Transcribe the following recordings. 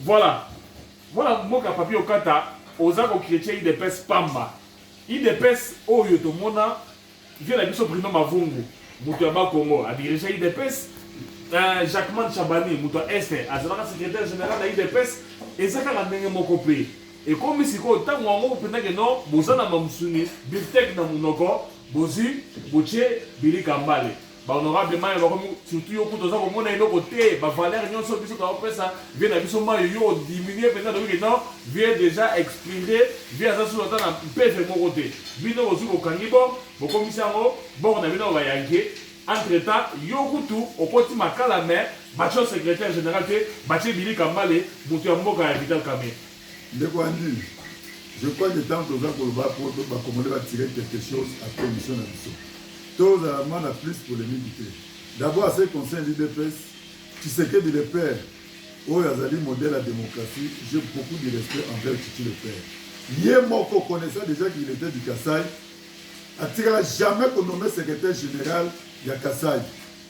Voilà. Voilà, moi, papier au kata, aux arts chrétiens, il dépêche Pamba. Il dépêche Oyo, tout le monde, il vient à Bisso Bruno Mavungu, Moutouaba Congo, à diriger il dépêche Jacquemin Chabani, Moutoua Est, à la secrétaire général de l'IDPS, et ça, quand on a mon copé. Et comme ici, tant qu'on a que non, Bozana Mamsouni, Biltek Namunoko, Bozu, Bouché, Billy Kambale. Honorablement, surtout au côté de mon côté, Valère Nyon sur Bissot ça vient à Bissot Mayo diminuer pendant que non, vient déjà expirer, vient à sur le temps un peu de mon côté. Bino au Kangibo, au commissaire, bon, on a vu dans Vayanké. Entre temps, Yokutu, au côté Makala mer, Bachon secrétaire général, Baché Billy Kambale, Moutiamboka et Vital Kamé. De quoi dire, je crois que tant que vous avez tirer quelque chose à la commission de Bissot. Tous la plus pour les militaires. D'abord, à ce qui concerne l'IDPS, tu sais que le père, où il y a un modèle de la démocratie, j'ai beaucoup de respect envers Titi le père. Hier, moi, qu'on connaissait déjà qu'il était du Kassai, a jamais nommé secrétaire général de Kassai.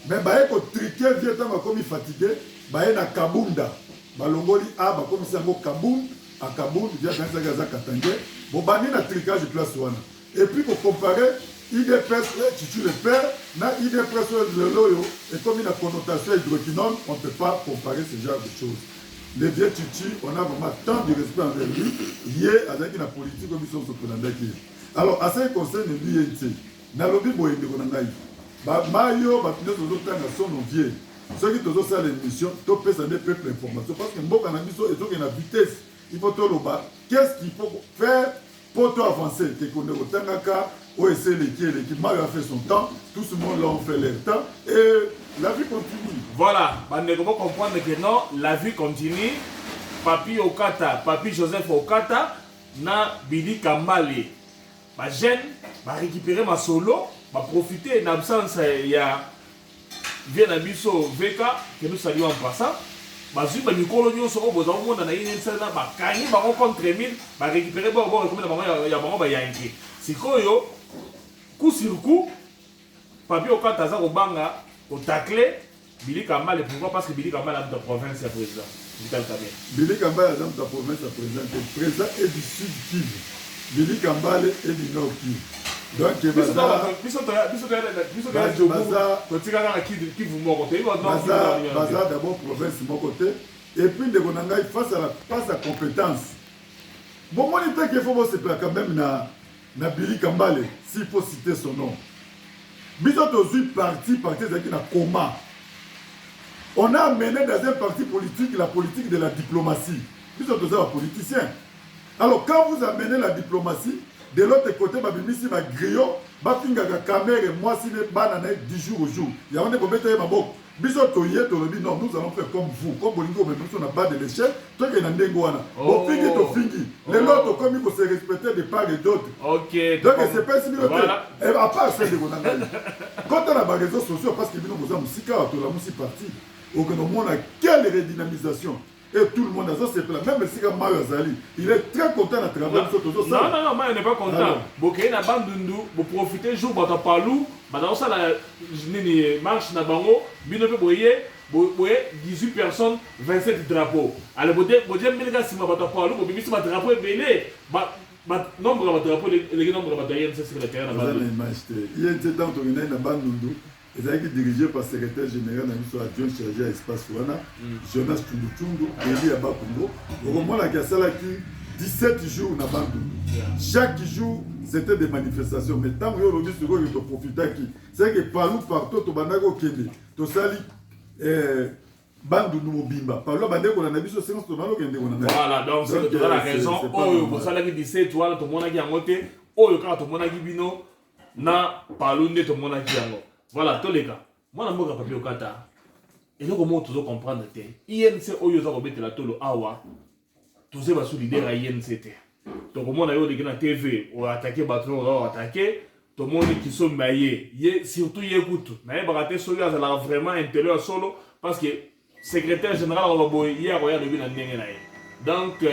Mais il y a un triqué, il y a comme fatigué, il y a un Kabunda. Balongoli A, comme c'est un Kaboun, à Kaboun, il y a un Katangé. Bon, il y a un tricage de place. Et puis, pour comparer, IDPS, tu le père, IDPS, le loyo, et comme il a une connotation hydroquinone, on ne peut pas comparer ce genre de choses. Les vieux Titi, on a vraiment tant de respect envers lui, lié avec la politique comme ils sont sur le alors, à ce qui concerne l'INT, dans le but de Mario, nous son vieux. Ceux qui ont fait l'émission, tout peut s'en peuple information. Parce que Mboka Nabiso est une vitesse. Il faut tout le bas. Qu'est-ce qu'il faut faire pour tout avancer? Que qu'on est au Tangaka, où est-ce que Mario a fait son temps, tout ce monde là ont fait leur temps, et la vie continue. Voilà, on faut comprendre que non, la vie continue. Papi Okata, Papi Joseph Okata, na Billy Kambale. Ma jeune, va récupérer ma solo, va profiter de l'absence il y a bien Abisso VK que nous saluons en passant. Ma zui, ma micro-lognon sur le besoin de monde, il y a une scène là, ma cagné, ma rencontre mille, va récupérer, bon, comme il y a un Yankee. C'est quoi, yo, coup sur coup, Papi Okata, au banga, au taclé, Billy Kambale, pourquoi? Parce que Billy Kambale a de province à président. Billy Kambale a de province à président. Le président est du sud Kivu. Billy Kambale est du nord Kivu. Donc, Baza d'abord province de mon côté. Et puis, de Gonangaï, face à la compétence. Bon, moi, il faut se placer quand même na Billy Kambale, s'il faut citer son nom. Bisous aussi parti qui na coma. On a amené dans un parti politique la politique de la diplomatie. Bisous aussi un politicien. Alors, quand vous amenez la diplomatie, de l'autre côté, Babimisi va griot, Bafinga caméra et moi, si les bananes 10 jours au jour. Il y a un peu de mabok. Bisous toyé, non, nous allons faire comme vous. Comme Bolingo, mais nous, on a bas de l'échelle. Toi, il y a un dengoana. Bon, fingi to fingi. Les autres, comme il faut se respecter de part et d'autre. Ok. Donc, c'est pas si bien. Et à part celle de Gonangaï. Quand on a les réseaux sociaux, parce que nous avons Moussika, tout la Moussi parti. Au Gouvernement, quelle redynamisation. Et tout le monde a ça, c'est plein. Même si Mario Azali, il est très content de travailler sur tout ça. Non, Mario n'est pas content. Boké na bandundu, vous profitez jour bata palou, bata ça la marche na bango, bino pe boye 18 personnes, 27 drapeaux. Alors bodé mille gars si ma bata palou, bobi si ma drapeau est belé, nombre de drapeaux, les nombres de bataillons, c'est ce que la terre na bandundu. Il y a un temps où il y a na bandundu. Ils ont été dirigés par le secrétaire général de l'adjoint chargé à l'espace Wana, Jonas Tundutundu, Eli Abakungo. Au moment où il y a 17 jours na Bandundu. Chaque jour, c'était des manifestations. Mais tant que vous avez vu que profiter, c'est que partout, tu as vu que tu sali Bandundu Mobimba. Parlons de la Nabi sur séance, tu as vu que voilà, donc c'est la raison. Oh, vous savez que 17 étoiles, tout le monde a gagné. Oh, quand tout le monde a gagné, na parlons de tout le monde a gagné. Voilà, tous les cas. Moi, je suis Papi Okata. Et donc, comment tu dois comprendre que INC, au lieu de la tolo awa, tu sais pas sous l'idée de INC. Donc, comment on a eu la TV, on a attaqué Batron, on a attaqué, tout le monde qui sont maillés, surtout écoute. Mais baraté celui-là, ça a vraiment intérieur solo, parce que le secrétaire général, on va hier, on a vu la dernière. Donc,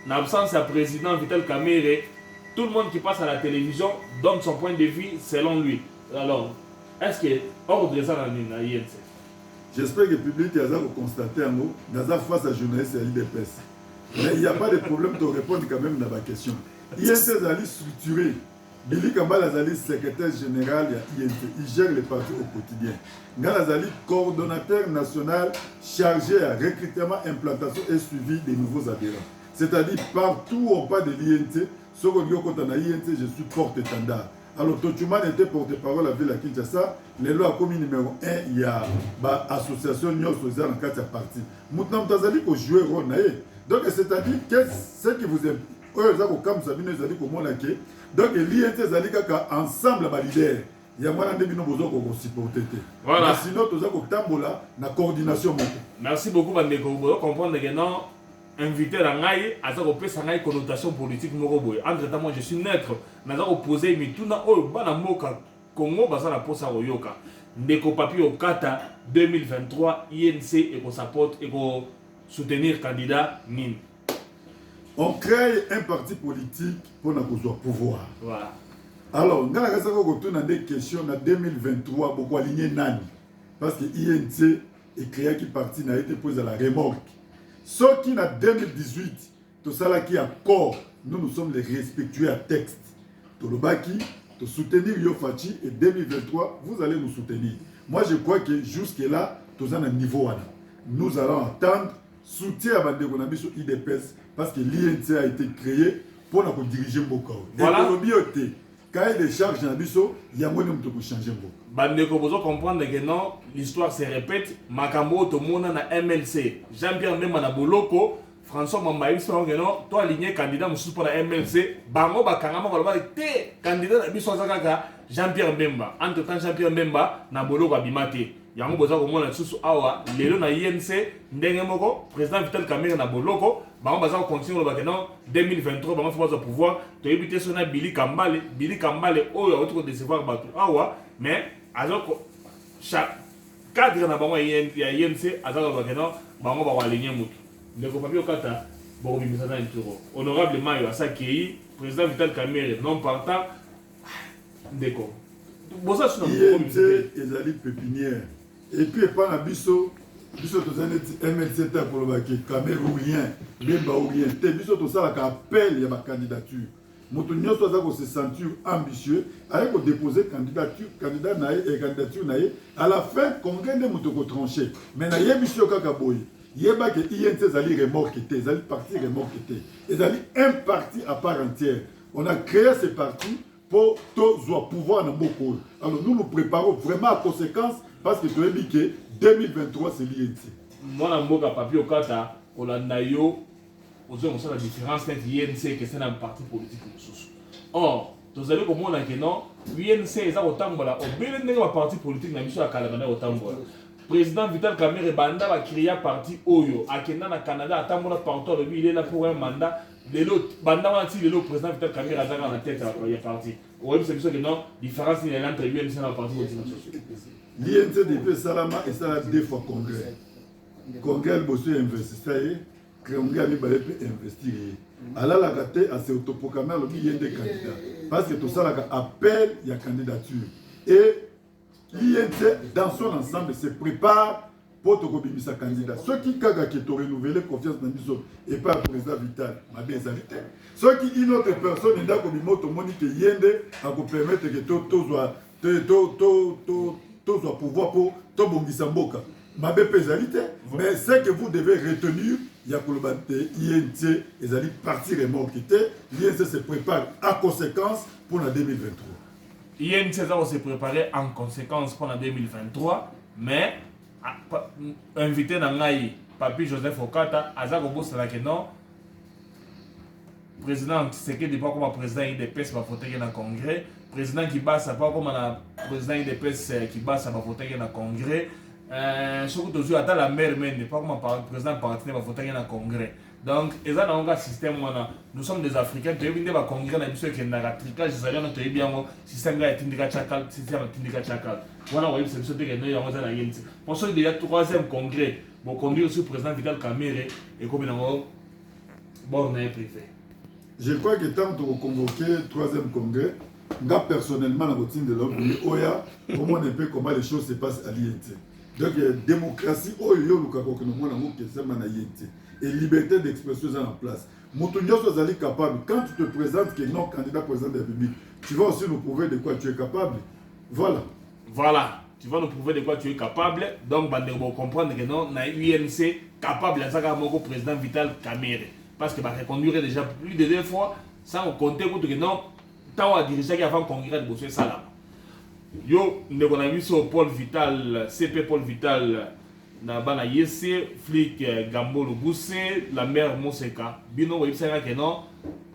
en absence du président Vital Kamerhe, tout le monde qui passe à la télévision donne son point de vue selon lui. Alors, est-ce que ordre de ça dans l'INC? J'espère que le public a constaté en haut, dans la face à journaliste et à l'IDPS. Mais il n'y a pas de problème de répondre quand même dans ma question. INT est structuré. Billy Kambal Azali, secrétaire général de INT, il gère les partis au quotidien. Ngal Azali, coordonnateur national chargé à recrutement, implantation et suivi des nouveaux adhérents. C'est-à-dire, partout où on parle de l'INT, ce qu'on dit quand on a INT, je suis porte-étendard. Alors, Totuman était porte-parole à Ville à Kinshasa. Les lois communes numéro 1, il y a l'association Nyon Social en 4 parties. Maintenant, vous avez joué rôle. Donc, c'est-à-dire, ce qui vous aime. Donc, l'INT est ensemble, les leaders. Il y a moins de besoin de supporter. Voilà. Sinon, tu as la coordination. Merci beaucoup, Bandeko. Vous comprendre que non, invité à Ngaï, à une connotation politique. Entre-temps, moi, je suis neutre. Je suis opposé, mais tout le monde Congo, ça la pose à Oyoka. Ndeko Papi Okata 2023, INC et qu'on supporte et qu'on soutenir candidat Nin. On crée un parti politique pour nous pouvoir. Voilà. Alors, nous avons des questions en 2023 pour aligner Nani. Parce que INC est créé qui parti n'a été posé à la remorque. Ce qui en 2018, tout ça qui a corps, nous sommes les respectueux à texte. Tout le baki, de soutenir Yofachi et 2023, vous allez nous soutenir. Moi, je crois que jusque-là, tout ça a un niveau. Nous allons attendre soutien à Bandeko sur IDPS parce que l'INC a été créé pour nous diriger Mboko. Voilà. Quand il y a des charges dans Bisso, il y a moyen de changer Mboko. Bandeko, vous comprendre que non, l'histoire se répète. Makambo, tout le monde a MLC. Jean-Pierre Mbemba na Boloko. François Mambaïs, toi aligné candidat pour la MLC. Bango Bakangama, te candidat à Bisso Jean-Pierre Mbemba. Entre-temps, Jean-Pierre Mbemba na Boloko Abimate. Yango boza ko mona susu awa lelo na INC ndenge moko président Vital Kamerhe na boloko bango baza ko continuer ba non 2023 bango faut pas pouvoir to éviter sona Billy Kambale oyo autre décevoir batu awa mais azoko chaque cadre na bango ya INC azaka ba non bango ba aligner mutu ndeko Papi Okata bon bimisa na nturo honorable Mayo Asakei président Vital Kamerhe non partant ndeko boza suna INC ezali pépinière. Et puis, pas la biso, biso tous un MLC pour le Kamerhe ou rien, Bemba ou rien. Biso tout ça qui appelle à ma candidature. Moutounio soit ça se sentir ambitieux, avec déposer candidature naïe. À la fin, congrès de moutoko tranché. Mais naïe biso kakaboy. Yeba que INC zali remorque était, zali parti remorque était. Et zali un parti à part entière. On a créé ce parti pour tous pouvoir dans beaucoup. Alors nous nous préparons vraiment à conséquence. Parce que tu as dit que 2023 c'est l'INC. Moi, je suis Papi Okata, on a la différence entre l'INC et un parti politique. Or, vous avez compris que non, l'INC est au Tambola, au Bénin un parti politique, na mission à Canada au Tambola. Président Vital Kamerhe Banda va créer un parti Oyo, à Kenya, à Canada, à Tambola, partout, il est là pour un mandat. Banda va dire le président Vital Kamerhe a dans la tête à parti. Oui, c'est ça que non, différence entre l'INC et un parti politique. L'INC depuis Salama et ça a 2 fois congrès. Congrès, il a investi, Congrès a investi. Alors, la gâté a se autoproclamé il y a des candidats. Parce que tout ça, appel, il y a candidature. Et l'INC, dans son ensemble, se prépare pour te sa candidat. Ceux qui ont renouvelé confiance dans nous et pas le président Vital, ma bien invité. Ceux qui, une autre personne, il y a comme Monique Yende, à vous permettre que tout soit pouvoir pour tout Bongisa Mboka. Ma pénalité, mais ce que vous devez retenir, il y a INC, ils allaient partir et morquiter. L'INC se prépare en conséquence pour la 2023. INC va se préparer en conséquence pour la 2023, mais invité dans Ngaï, Papi Joseph Okata, Azako Bossala que non. Président, c'est que depuis comme président IDPS va voter dans le congrès. Président qui bat, pas comme le président IDPS qui bat, ça va voter dans le congrès. Surtout toujours, à la mère même, pas comme le président partenaire va voter dans le congrès. Donc, il y a un système, nous sommes des Africains, nous avons un congrès, nous avons un tricage, nous avons un système qui est un système chakal. Voilà, vous voyez, c'est ce que nous avons dans l'INC. Pour ça, il y a le 3e congrès, bon, conduit aussi le président Vital Kamerhe et comme nous avons bon, privé. Je crois que tant que vous convoquez le 3e congrès, moi personnellement, dans le team de l'homme, Oya, comment on peut comment les choses se passent à l'INC. Donc, démocratie, oh, yo, et liberté d'expression en place. Moutounyos est capable. Quand tu te présentes que non candidat président de la République, tu vas aussi nous prouver de quoi tu es capable. Voilà. Voilà. Tu vas nous prouver de quoi tu es capable. Donc, on va comprendre que non, na UNC capable de président Vital Kamerhe. Parce que va reconduire déjà plus de 2 fois sans compter que non, tant à diriger avant congrès de Bossé Salam. Yo, nous avons vu sur Paul Vital, CP Paul Vital, na bana yese, flic Gambolo Boussé, la mère Moseka. Bino, vous savez que non,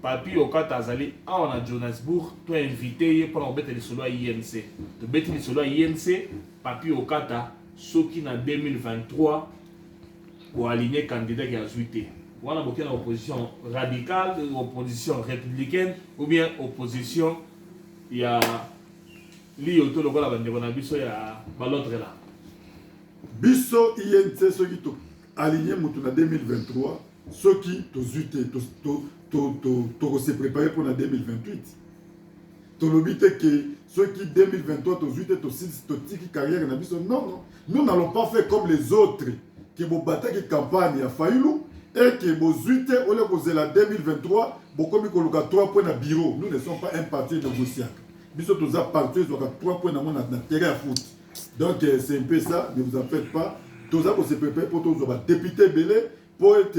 papi au cas Azali, on a Johannesburg, tu es invité pour nous mettre les solos à INC. Tu mettre les solos à INC, papi au cas, ceux qui en 2023 pour aligner candidat qui a zuité. Voilà, il y a une opposition radicale, une opposition républicaine, ou bien opposition, il y a l'auto, il y a l'autre là. Bisso INC, ceux qui sont alignés en 2023, ceux qui sont zuité, se préparé pour la 2028. Tu l'obité que ceux qui 2023 sont zuité, qui carrière na biso. Non, nous n'allons pas faire comme les autres qui vont battre qui campagne à Faïlou. Et que vos 8 au lieu de la 2023, beaucoup de 3 points de bureau. Nous ne sommes pas un parti négociable. Nous sommes tous un parti qui 3 points de terrain à foot. Donc c'est un peu ça, ne vous en faites pas. Tous ça, se prépare pour tous les députés belés, pour être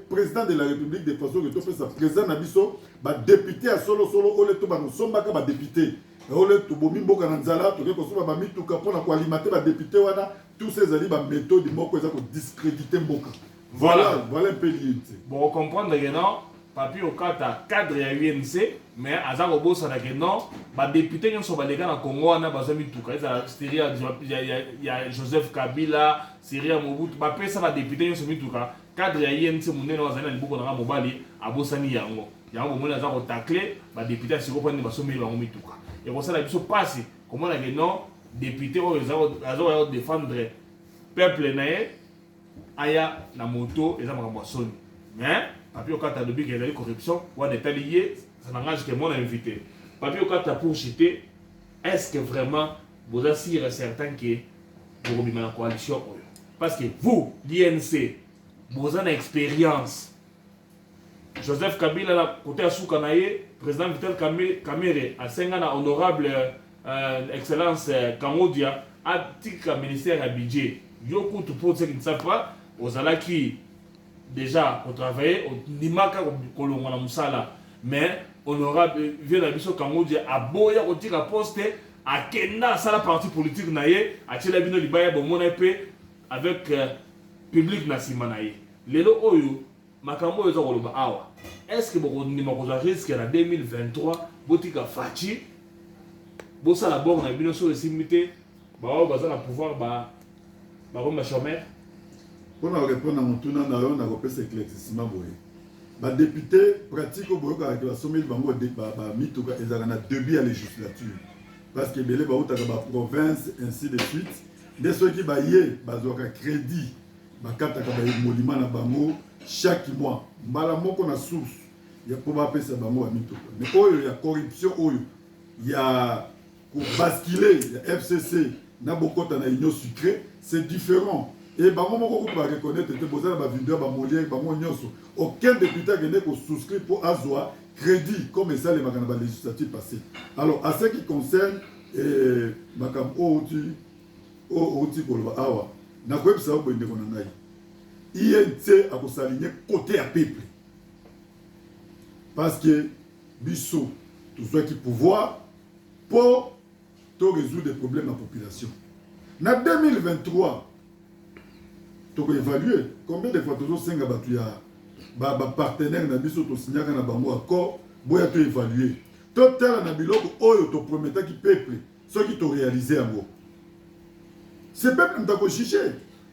président de la République de façon que tu fais ça. Président Nabiso, député à solo, au lieu de nous sommes pas députés. Au lieu de bomi mboka nanzala, tu as pas mis tout pour alimenter les députés, tous ces alliés, méthode, ils discréditer mboka. Voilà un peu l'idée. Bon, comprendre que non, papi au cadre ya UNC, mais à ça au ça que non, bah député qui sont les gars dans Congo on a besoin de tout cas. Il y a Joseph Kabila, Syria Mobutu, bah ça va député qui sont mis tout cas. Cadre ya UNC mon nez dans un beaucoup dans la mobali, à Bossani yango. Yango mon nez à tacler, bah député si vous prenez bah sommet dans mis tout cas. Et pour ça la biso passe. Comment on a que non, député ils défendre peuple naé. Aya na moto et ça m'a sonné. Mais papier au cas de qu'il y a des corruption ou des liés, ça n'engage que mon invité. Papier au cas pour citer, est-ce que vraiment vous assurez certain que vous avez la coalition? Parce que vous, l'INC, vous avez une expérience. Joseph Kabila, là, côté Soukanaye, président Vital Kamerhe, à 5 ans, honorable excellence Kamodia, a titre ministère à budget. Yoko, tout pour ceux qui ne savent pas, aux Alaki, déjà, on travaillait, au Nimaka, au Musala, mais honorable, vient la mission Kamodia, à Boya, au tir à poste, à Kenda, ça la partie politique, naïe, à Tchelabino Libaya, bon, mon épée, avec public Nassimanaye. Lelo Oyo, Makambo, ils ont awa. Est-ce que vous risque en 2023, Botika Fachi, Bossa la borne, a bien sûr, les similité, bah, on va pouvoir, bah, ma chômeur. Pour répondre à mon tour, on a repéré cet éclaircissement. Les députés pratiquent au Boyoka avec la somme de Bango Mituka et Zarana début à législature. Parce que les province, ainsi de suite. Dès ceux qui baillent, ils crédit, ils monument à Bango chaque mois. Malamo qu'on a source, il y a pour appeler ça Bango à Mituka. Mais il y a corruption, il y a pour basculer, il y a FCC, n'a beaucoup de union sucrée, c'est différent. Et bango moko ko ba reconnaître que bozala ba vidéo ba molière ba mo nyonso aucun député qui ko souscrit pour azwa crédit comme ça les makana ba législative passé. Alors à ce qui concerne makam outi ko ba awa na ko ebisa ko ndeko na ngai INC a ko s'aligner côté à peuple parce que biso tout ceux qui pouvoir pour résoudre des problèmes de la population. En 2023 tu peux évaluer combien de fois tu as partenaire na biso to signer na bango accord boya to évaluer total na biloko oyo to promettre qui peuple ceux qui t'ont réalisé en gros ce peuple n'a pas chiché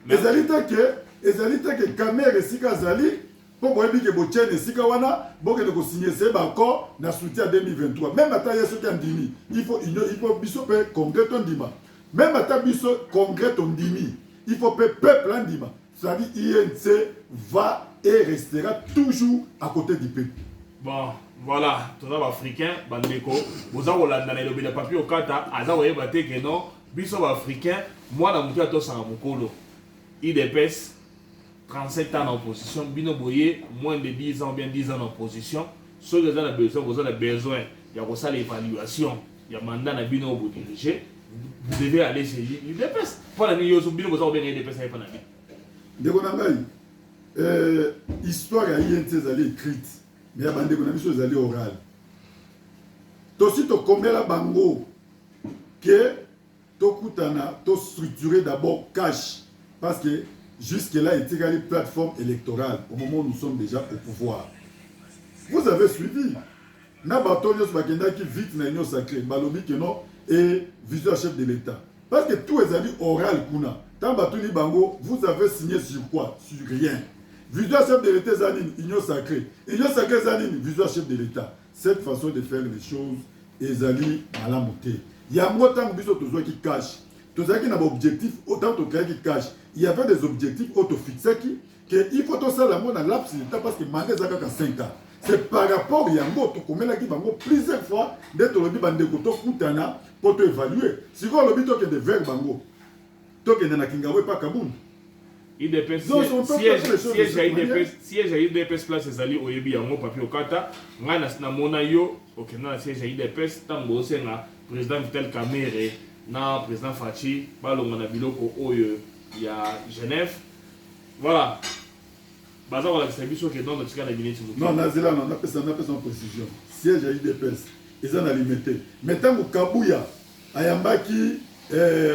ezalita que Kamerhe sika zali pour boya bi que botienne sika wana boke de ko signer ce accord na soutien 2023 même ata yeso ki andimi il faut biso pe congrès ton dima même ata biso congrès ton dimi. Il faut que le peuple en dima. C'est-à-dire INC va et restera toujours à côté du peuple. Bon, voilà, tout ça africain, bandeko. Vous avez le papier au kata, vous avez que non, biso africain moi na mutu ato sanga mukolo IDPS 37 ans en opposition bino boye moins de 10 ans bien 10 ans en opposition ceux qui ont besoin il y a ça l'évaluation il y a mandat na bino vous diriger vous devez aller chez IDPS pour la niyo so bino boza bien IDPS ay pas na bien ndeko na ngai histoire ya INT ezali écrite mais ya bandeko na biso ezali orale tosi tokomela bango que tokutana to structurer d'abord cash parce que jusque là il y a une plateforme électorale au moment où nous sommes déjà au pouvoir. Vous avez suivi Nabatonios Bakenda qui vite na union sacrée balobi que non et vice chef de l'État parce que tout est allé oral kuna tant batuli bango vous avez signé sur quoi sur rien vice chef de l'État zanine union sacrée zanine vice chef de l'État cette façon de faire les choses ezali malamoté il y a moi tant biso tozo qui cache tozo qui na objectif autant to créer qui cache il y avait des objectifs auto-fixés que il faut tout ça la mona laps parce que mandat zaka 5 ans c'est par rapport à yango to komela ki bango plusieurs fois d'être lobi bandeko to kutana pour te évaluer si ko lobi to que de vers bango to que na kingawe pa kabun IDPS siège à IDPS place ezali oyebi yango papier okata ngana na mona yo okena siège à IDPS tango senga président Vital Kamerhe na président Fachi balonga na biloko oyo ya Genève voilà baza wala service que dans notre cas na minute non nazela non napesa en précision siège à IDPS ezana limité metango kabuya ayambaki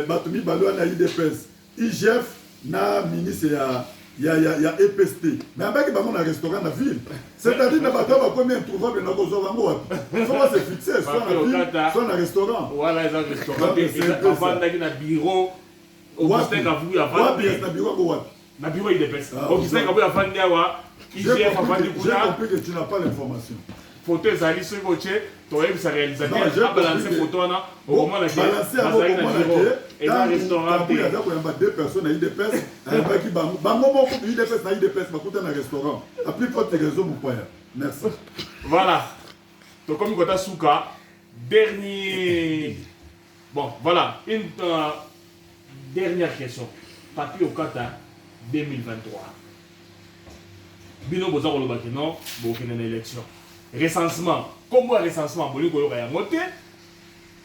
batumi balwa na IDPS IGF na ministre ya EPST mais abaki bango na restaurant na ville c'est-à-dire na bato ba combien introuvable na kozo bango wapi faut se fixer soit na ville soit na restaurant voilà ils ont restaurant avant na bureau wapi na bureau wapi na bureau IDPS Augustin Kabou afandi awa IGF afandi kuna j'ai compris que tu n'as pas l'information photo ezali soki otie toyebisa réalisateur abalanse photo wana okomona ke bazali na bureau eza restaurant te aza koyamba deux personnes na IDPS ayambaki bango moko IDPS na IDPS bakuta na restaurant a plus forte raison mokwaya merci voilà tokomi kota suka dernier bon voilà une dernière question papi okata 2023 bino boza kolobaki non bokende na élection recensement comme un recensement boli koyoka yango te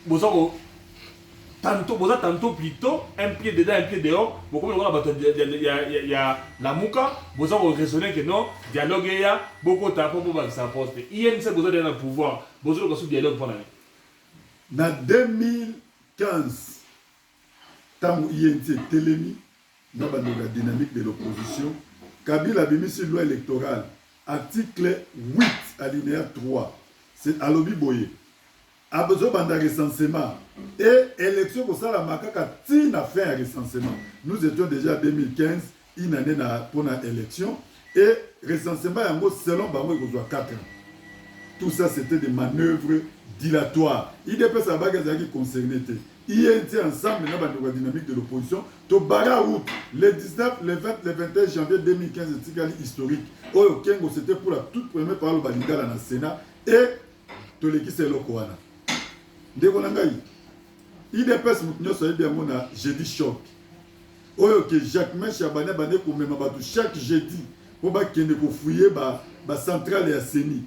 boza ko tantôt plutôt un pied dedans un pied dehors beaucoup de bato ya la muka boza ko raisonner que non dialogue ya beaucoup ta pour ba sa poste INC boza dans le pouvoir boza ko sous dialogue pour na 2015 tant INC Telemi dans la dynamique de l'opposition Kabila bimisi loi électorale article 8 alinéa 3 c'est à l'obi boye a besoin d'un recensement et élection pour ça la makaka tina fait un recensement nous étions déjà en 2015 une année pour la élection et recensement yango selon bango il 4 ans tout ça c'était des manœuvres dilatoires IDPS a bagage qui concerné INT ensemble dans la dynamique de l'opposition to bara août le 19 le 20 le 21 janvier 2015 c'est historique oyo kengo c'était pour la toute première fois le balingala na Sénat et to lekisa eloko wana ndeko na ngai IDPS nyonso yebi yango na jeudi choc oyo que Jacques Chabane bande ko mema batu chaque jeudi po ba kende ko fouiller ba centrale ya Seni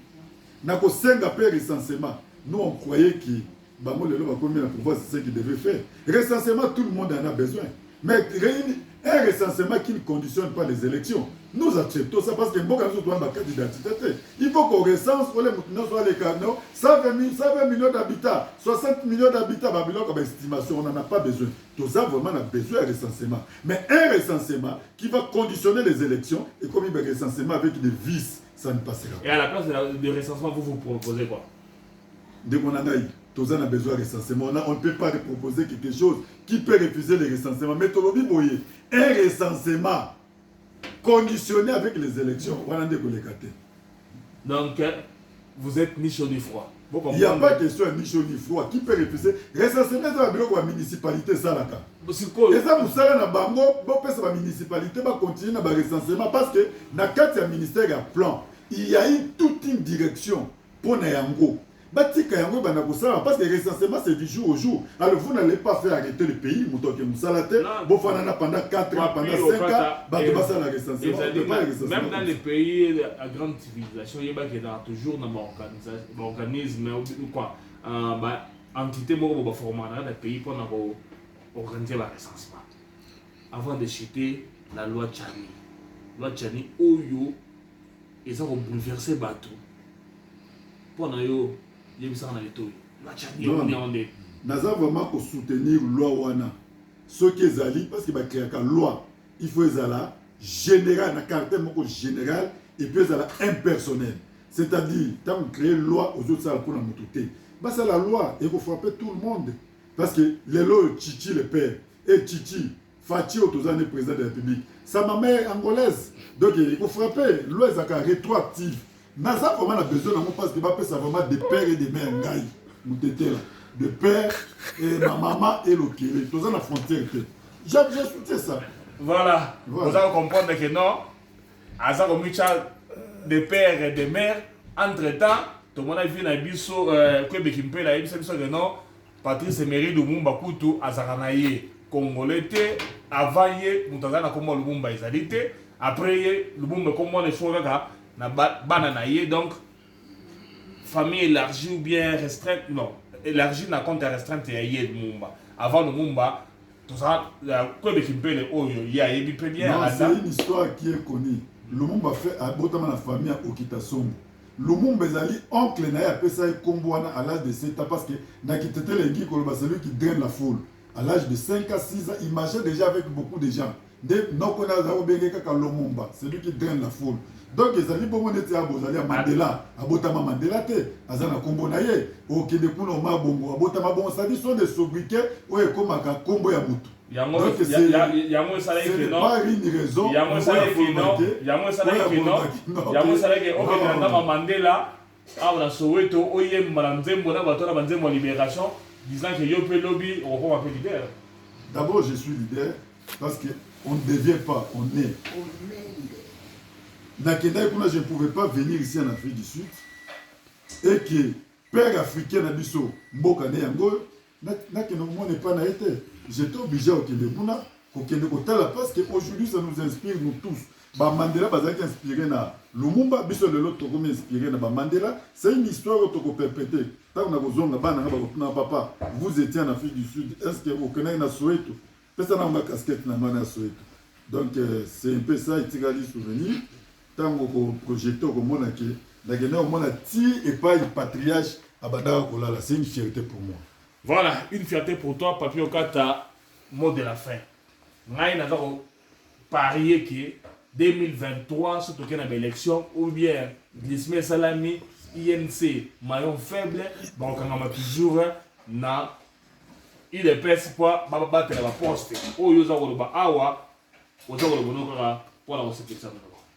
na ko senga pe recensement nous on croyait que bango lelo ba combien pouvoir c'est ce qu'il devait faire recensement tout le monde en a besoin mais un recensement qui ne conditionne pas les élections nous acceptons ça parce que mboka nous doit ba carte d'identité il faut qu'on recense pour les moutinons soit les canaux 120 millions d'habitants 60 millions d'habitants Babylone comme estimation on n'en a pas besoin tout ça vraiment on a besoin de recensement mais un recensement qui va conditionner les élections et comme il y a un recensement avec des vices ça ne passera pas et à la place de recensement vous proposez quoi de mon anaï tous on a besoin de recensement on ne peut pas proposer quelque chose qui peut refuser le recensement mais tout le monde un recensement conditionné avec les élections on a des collègues donc vous êtes ni chaud ni froid il n'y a pas question ni chaud ni froid qui peut refuser recensement dans la bureau de la municipalité salaka et ça vous savez na bango bon pèse la municipalité va continuer dans le recensement parce que dans 4 ministère à plan il y a eu toute une direction pour Nayango batika yango bana kosala parce que recensement c'est du jour au jour. Alors vous n'allez pas faire arrêter le pays mutoke musalate bon fanana pendant 4 ans pendant 5 ans bato basa la recensement. Même dans les pays à grande civilisation il y a toujours un organisme ou quoi entité moko ba former dans le pays pour organiser la recensement avant de citer la loi Tchani. Loi Tchani oyo ils ont bouleversé bateau pour na yo yebisa na leto loi Tchani on est naza vraiment pour soutenir loi wana ce qui ezali parce que ba créer ka loi il faut ezala général na caractère moko général et puis ezala impersonnel c'est-à-dire tant créer loi aux autres ça pour na mututé bah c'est la loi et faut frapper tout le monde parce que les lois Chichi le père et Chichi Fachi Otozane président de la République sa maman est angolaise donc il faut frapper loi ezaka rétroactive naza vraiment a besoin de parce que va faire ça vraiment des pères et des mères ngai mutété là de père et ma maman et le kéré tous la frontière j'ai soutenu ça voilà vous allez comprendre que non asa comme de père et de mère entre temps tout le monde a vu na biso que Bekimpe la biso que non Patrice Emery Lumumba Kutu azakanaye congolais avant ye mutazana comme Lumumba ezalité après Lumumba comme les choses na bana ye donc famille élargie ou bien restreinte non élargie na compte restreinte ya ye Lumumba avant Lumumba tout ça que Bekimpe le oyo ya yebi pe bien c'est une histoire qui est connue Lumumba fait abotama na famille à Okitasombo Lumumba ezali oncle na ya pesa kombo wana à l'âge de 7 ans parce que na kitete lengi koloba celui qui draine la foule à l'âge de 5 à 6 ans il marchait déjà avec beaucoup de gens de nokona za obenge kaka Lumumba celui qui draine la foule donc ezali bongo neti abozali ya Mandela abotama Mandela te azana kombo na ye okende kuna ma bongo abotama bongo ça dit sont des sobriquets oye komaka kombo ya mutu yango ça que non pas une raison yango ça que non Mandela a Soweto oye mbanzembo na bato na banzembo libération disant que yo pe lobby on va faire leader. D'abord je suis leader parce que on ne devient pas on est Nakenda kuna je ne pouvais pas venir ici en Afrique du Sud et que père africain na biso mboka ne yango nakenda mo n'est pas na été j'étais obligé au Kenya kokende kotala parce que aujourd'hui ça nous inspire nous tous ba Mandela bazaki inspiré na Lumumba biso lelo toko inspiré na ba Mandela c'est une histoire toko perpétée tant na kozonga bana na ba papa vous étiez en Afrique du Sud est-ce que vous connaissez na Soweto pesa na ma casquette na na Soweto donc c'est un peu ça itikali souvenir tant ko projeter ko mona ke la gena au mona ti et pas le patriarche abada kolala c'est une fierté pour moi. Voilà, une fierté pour toi, Papi Okata, mot de la fin. Ngai na zako parier que 2023 surtout qu'il y a une élection ou bien Glisme Salami INC maillon faible donc on a toujours na il est pas ba battre la poste o yoza ko ba awa o za ko bonoka pour la sécurité.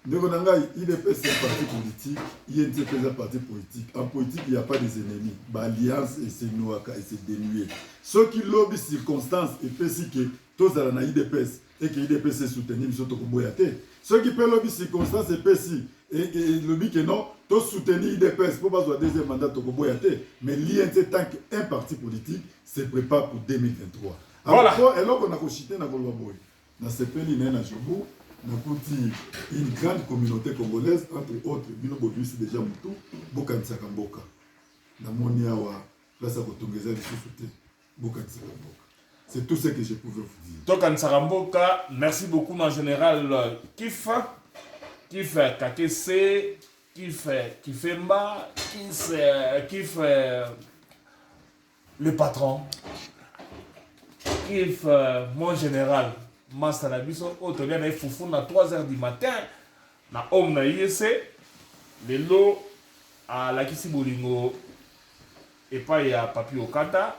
Ndeko nangai IDP c'est un parti politique, INC c'est un parti politique. En politique, il n'y a pas des ennemis. L'alliance et c'est nouaka et c'est dénué. Ceux qui lobby circonstances et fait si que tous à la IDPS et que IDP c'est soutenu, ils sont au boyate. Ceux qui peuvent lobby circonstances et fait si et lobby que non, tous soutenir IDPS pour pas avoir deuxième mandat au boyate. Mais l'INC tant qu'un parti politique se prépare pour 2023. Voilà. Alors, et là qu'on a cochité na kolwa boy. Dans ce pays na Jobu. Une grande communauté congolaise, entre autres, Bino Boduisi déjà Moutou, Bokansaka Mboka. Namonia wa place à Kotongeza de Soussouté, Bokansaka Mboka. C'est tout ce que je pouvais vous dire. Bokansaka Mboka, merci beaucoup en général. Kif KTC, Kif Kifemba, Kif le patron, Kif mon général. Master na biso auto bien na foufou na 3h du matin na homme na IEC lelo à la kisi bolingo et pas ya Papi Okata.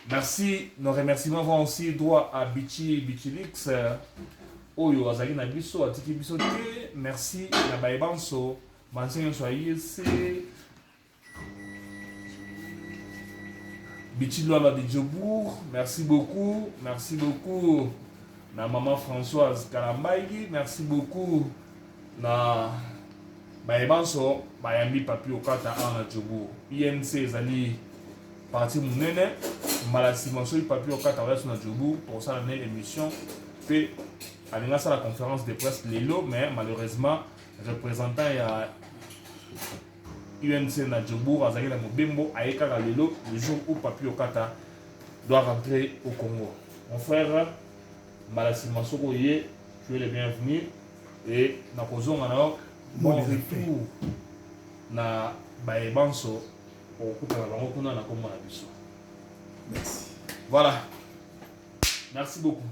Merci, nos remerciements vont aussi droit à Bichilix oyo azali na biso atiki biso te. Merci na baibanso mansenyo so IEC Bichilwa de Djobourg, merci beaucoup na maman Françoise Kalambaïgi, merci beaucoup na bayebanso bayambi papi okata ana Djobour INC ezali parti munene mbala nsima soki papi okata waya na Djobour pour ça na émission pe alinga ça la conférence de presse lelo mais malheureusement représentant ya UNC na Djobour azali na mobembo ayekaka lelo le jour où papi okata doit rentrer au Congo. Mon frère Malasima Soko Ye, tu es le bienvenu et na kozonga na bon retour na baebanso okutana bango kuna na komona biso. Merci. Voilà. Merci beaucoup.